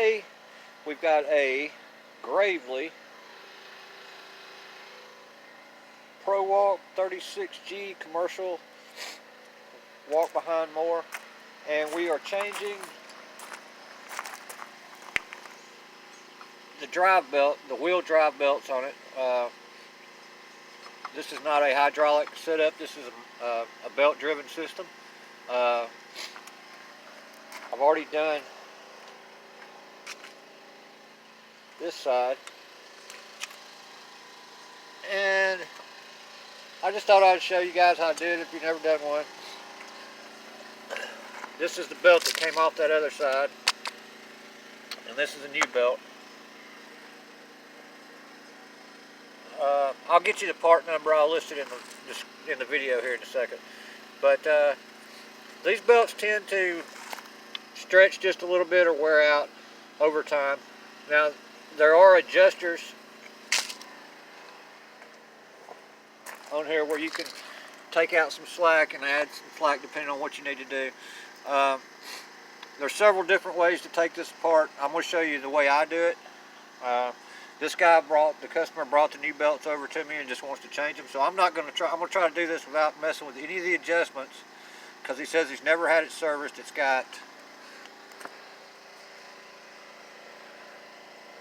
today we've got a Gravely ProWalk 36G commercial walk behind mower, and we are changing the drive belt, the wheel drive belts on it. This is not a hydraulic setup. This is a belt driven system. I've already done this side, and I just thought I'd show you guys how to do it if you've never done one. This is the belt that came off that other side, and this is a new belt. I'll get you the part number. I'll list it in the video here in a second. But these belts tend to stretch just a little bit or wear out over time. Now, there are adjusters on here where you can take out some slack and add some slack depending on what you need to do. There's several different ways to take this apart. I'm going to show you the way I do it. The customer brought the new belts over to me and just wants to change them. So I'm going to try to do this without messing with any of the adjustments, because he says he's never had it serviced. It's got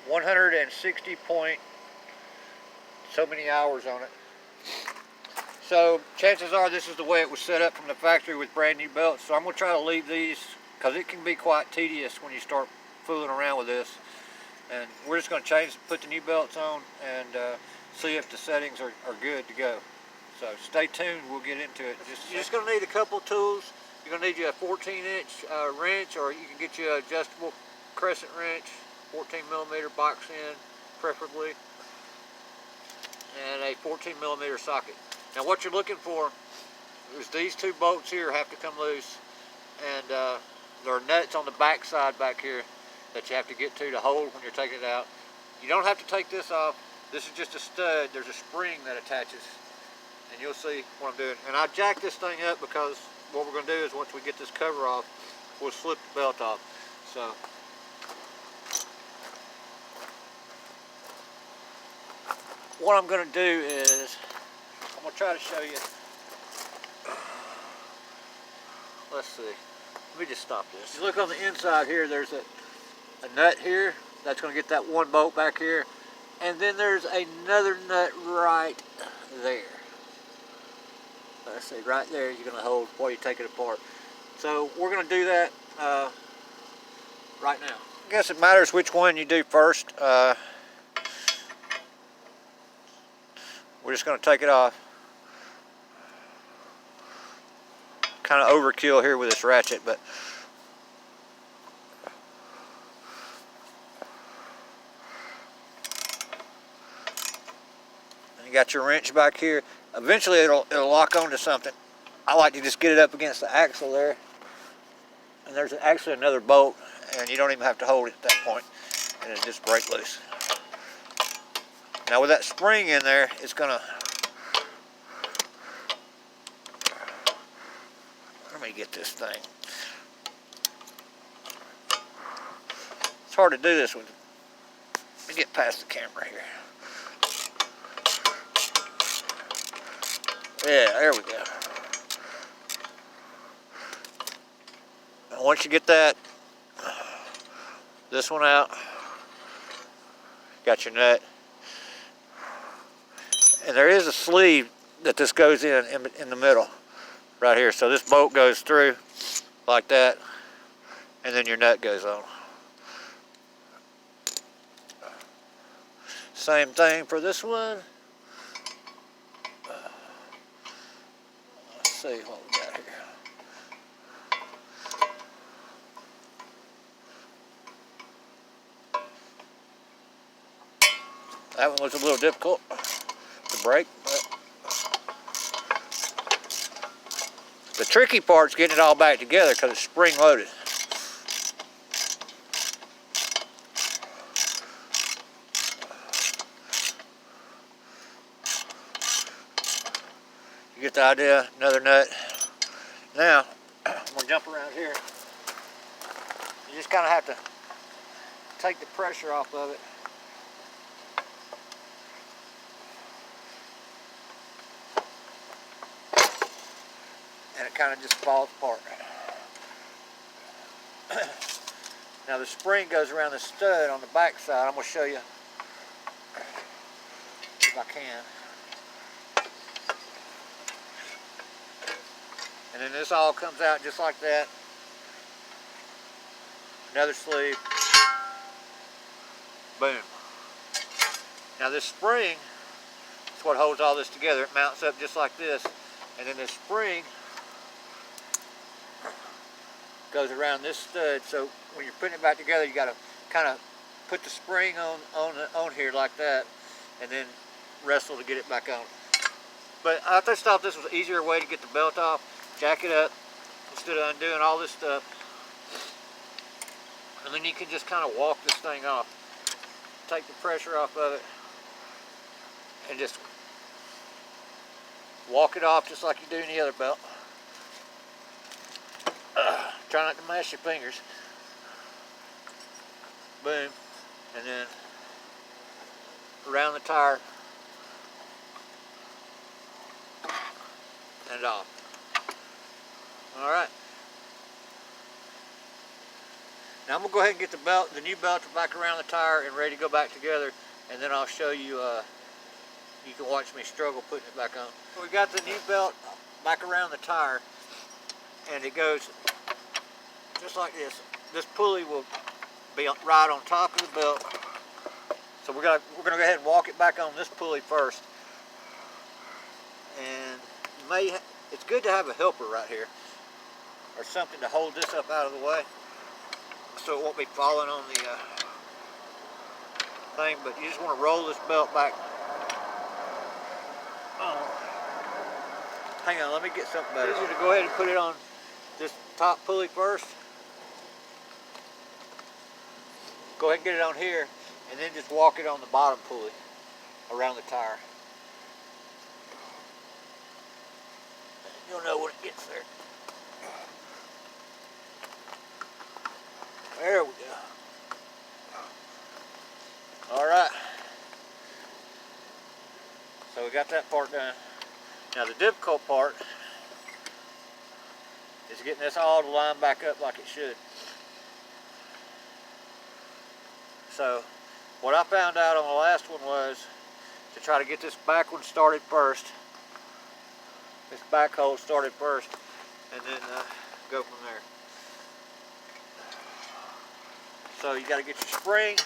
160 point so many hours on it. So chances are this is the way it was set up from the factory with brand new belts. So I'm going to try to leave these, because it can be quite tedious when you start fooling around with this. And we're just going to put the new belts on and see if the settings are good to go. So stay tuned, we'll get into it. You're just going to need a couple of tools. You're going to need you a 14-inch wrench, or you can get you an adjustable crescent wrench, 14mm box end preferably, and a 14mm socket. Now what you're looking for is these two bolts here have to come loose, and there are nuts on the back side back here that you have to get to hold when you're taking it out. You don't have to take this off. This is just a stud. There's a spring that attaches, and you'll see what I'm doing. And I jacked this thing up because what we're going to do is once we get this cover off, we'll slip the belt off. So what I'm going to do is I'm going to try to show you. Let's see. Let me just stop this. You look on the inside here, there's a nut here that's going to get that one bolt back here, and then there's another nut right there. Let's see, right there you're going to hold while you take it apart. So we're going to do that right now. I guess it matters which one you do first. We're just going to take it off. Kind of overkill here with this ratchet, but you got your wrench back here. Eventually it'll lock onto something. I like to just get it up against the axle there, and there's actually another bolt, and you don't even have to hold it at that point, and it'll just break loose. Now with that spring in there, it's gonna, let me get this thing. It's hard to do this with, let me get past the camera here. Yeah, there we go. And once you get this one out, got your nut. And there is a sleeve that this goes in the middle, right here. So this bolt goes through like that, and then your nut goes on. Same thing for this one. Let's see what we got here. That one was a little difficult to break, but the tricky part's getting it all back together because it's spring loaded. You get the idea? Another nut. Now, I'm gonna jump around here. You just kind of have to take the pressure off of it. And it kind of just falls apart. Now the spring goes around the stud on the back side. I'm going to show you if I can. And then this all comes out just like that. Another sleeve. Boom. Now this spring is what holds all this together. It mounts up just like this. And then this spring goes around this stud. So when you're putting it back together, you got to kind of put the spring on here like that, and then wrestle to get it back on. But I just thought this was an easier way to get the belt off. Jack it up instead of undoing all this stuff. And then you can just kind of walk this thing off. Take the pressure off of it and just walk it off just like you do any other belt. Try not to mash your fingers. Boom. And then around the tire and off. Alright. Now I'm going to go ahead and get the new belt back around the tire and ready to go back together, and then I'll show you, you can watch me struggle putting it back on. We got the new belt back around the tire, and it goes just like this. This pulley will be right on top of the belt. So we're gonna go ahead and walk it back on this pulley first. And it's good to have a helper right here, or something to hold this up out of the way, so it won't be falling on the thing. But you just want to roll this belt back. Hang on, let me get something better. It's easier to go ahead and put it on this top pulley first. Go ahead and get it on here, and then just walk it on the bottom pulley around the tire. You'll know when it gets there. There we go. Alright. So we got that part done. Now the difficult part is getting this all to line back up like it should. So what I found out on the last one was to try to get this back one started first. This back hole started first, and then go from there. So you got to get your spring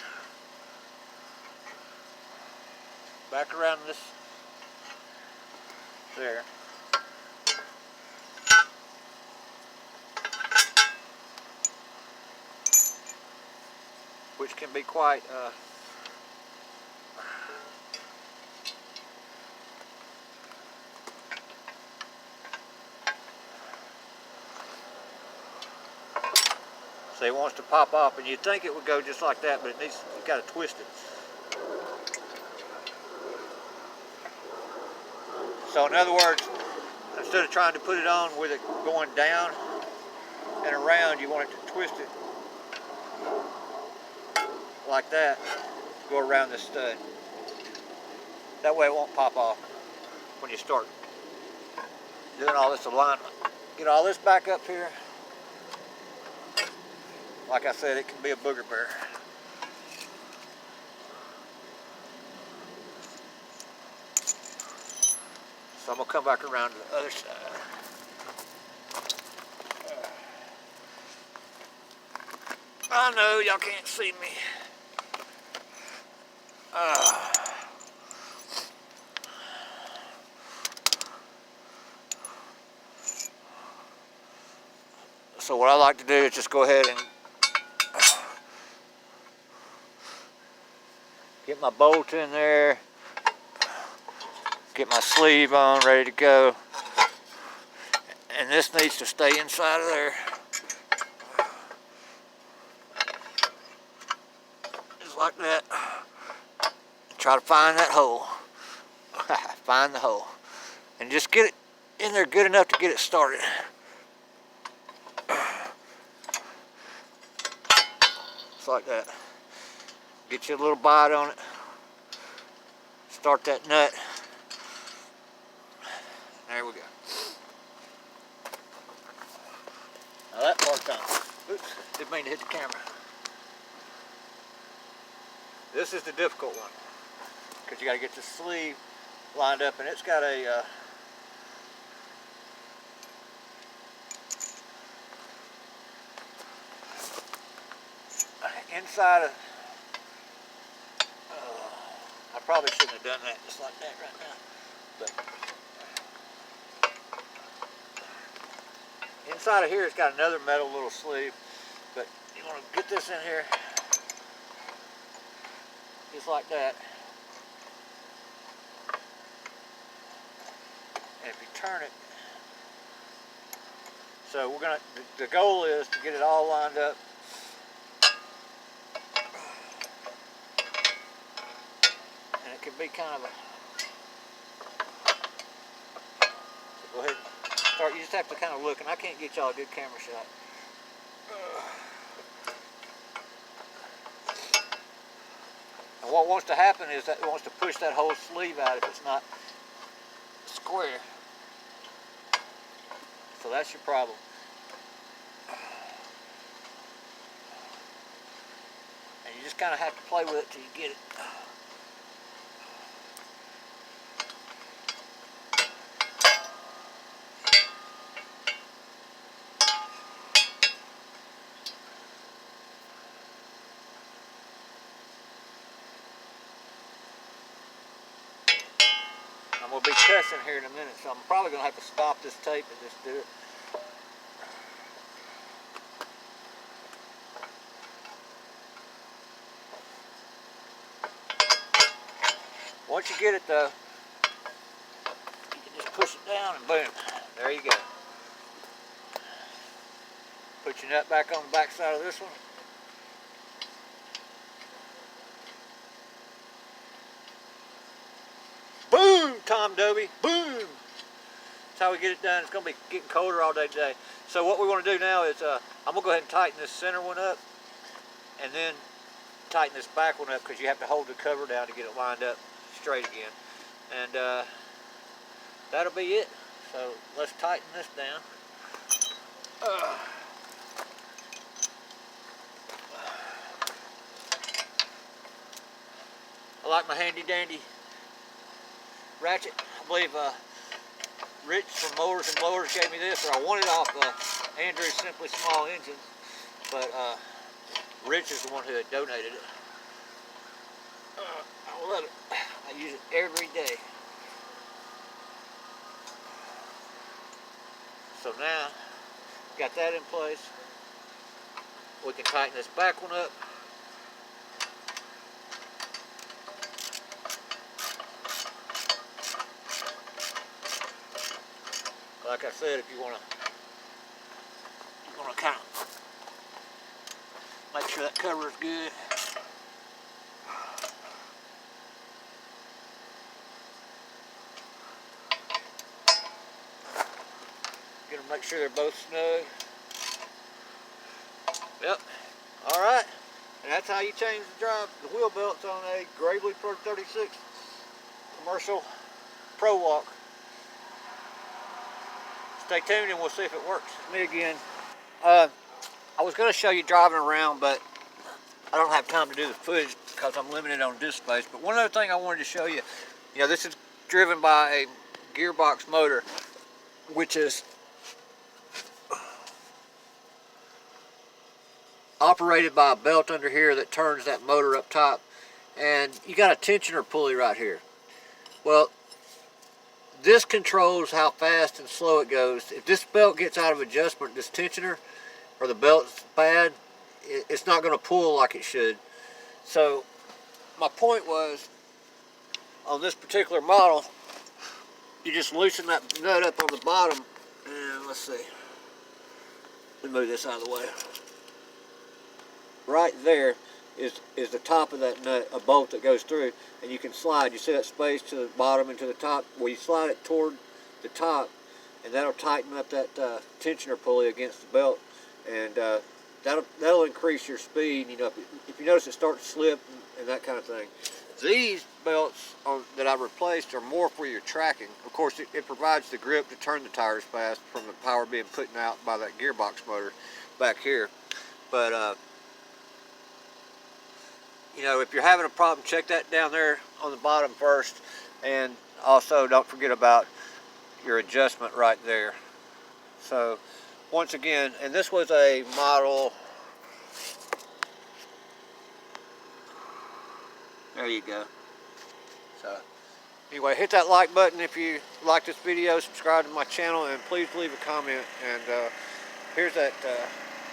back around this there. Which can be quite so it wants to pop off, and you'd think it would go just like that, but you got to twist it. So in other words, instead of trying to put it on with it going down and around, you want it to twist it like that, go around the stud. That way it won't pop off when you start doing all this alignment. Get all this back up here. Like I said, it can be a booger bear. So I'm gonna come back around to the other side. I know y'all can't see me. So what I like to do is just go ahead and get my bolt in there, get my sleeve on, ready to go. And this needs to stay inside of there. Just like that. Try to find that hole. Find the hole. And just get it in there good enough to get it started. Just like that. Get you a little bite on it. Start that nut. There we go. Now that part's done. Oops, didn't mean to hit the camera. This is the difficult one, because you got to get the sleeve lined up, and it's got a inside of, I probably shouldn't have done that just like that right now, but inside of here it's got another metal little sleeve, but you want to get this in here just like that, and if you turn it, so we're gonna, the goal is to get it all lined up. And it can be kind of a, so go ahead and start, you just have to kind of look, and I can't get y'all a good camera shot. And what wants to happen is that it wants to push that whole sleeve out if it's not square. So that's your problem. And you just kind of have to play with it till you get it. I'm going to be cussing here in a minute, so I'm probably going to have to stop this tape and just do it. Once you get it though, you can just push it down and boom, there you go. Put your nut back on the back side of this one. Boom, Tom Dobie, boom. That's how we get it done. It's going to be getting colder all day today. So what we want to do now is, I'm going to go ahead and tighten this center one up, and then tighten this back one up, because you have to hold the cover down to get it lined up straight again. And that'll be it. So let's tighten this down. I like my handy dandy ratchet. I believe Rich from Mowers and Blowers gave me this, or I won it off Andrew's Simply Small Engines, but Rich is the one who had donated it. I love it. I use it every day. So now, got that in place. We can tighten this back one up. Like I said, if you want to kind of make sure that cover is good. Get them, make sure they're both snug. Yep. All right. And that's how you change the wheel belts on a Gravely Pro 36 commercial Pro Walk. Stay tuned and we'll see if it works. It's me again. I was going to show you driving around, but I don't have time to do the footage because I'm limited on disk space. But one other thing I wanted to show you, this is driven by a gearbox motor, which is operated by a belt under here that turns that motor up top, and you got a tensioner pulley right here. Well, this controls how fast and slow it goes. If this belt gets out of adjustment, this tensioner or the belt's bad, it's not going to pull like it should. So my point was, on this particular model, you just loosen that nut up on the bottom, and let's see, let me move this out of the way. Right there is the top of that nut, a bolt that goes through, and you can slide. You see that space to the bottom and to the top? Well, you slide it toward the top, and that'll tighten up that tensioner pulley against the belt, and that'll increase your speed. If you notice it starts to slip and that kind of thing. These belts that I replaced are more for your tracking. Of course, it provides the grip to turn the tires fast from the power being put out by that gearbox motor back here. But you know, if you're having a problem, check that down there on the bottom first, and also don't forget about your adjustment right there. So once again, and this was a model, there you go. So anyway, hit that like button if you like this video, subscribe to my channel, and please leave a comment. And here's that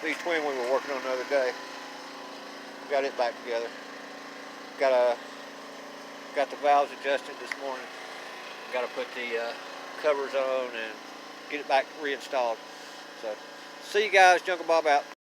V-twin we were working on the other day. Got it back together. Got the valves adjusted this morning. Got to put the covers on and get it back reinstalled. So see you guys. Jungle Bob out.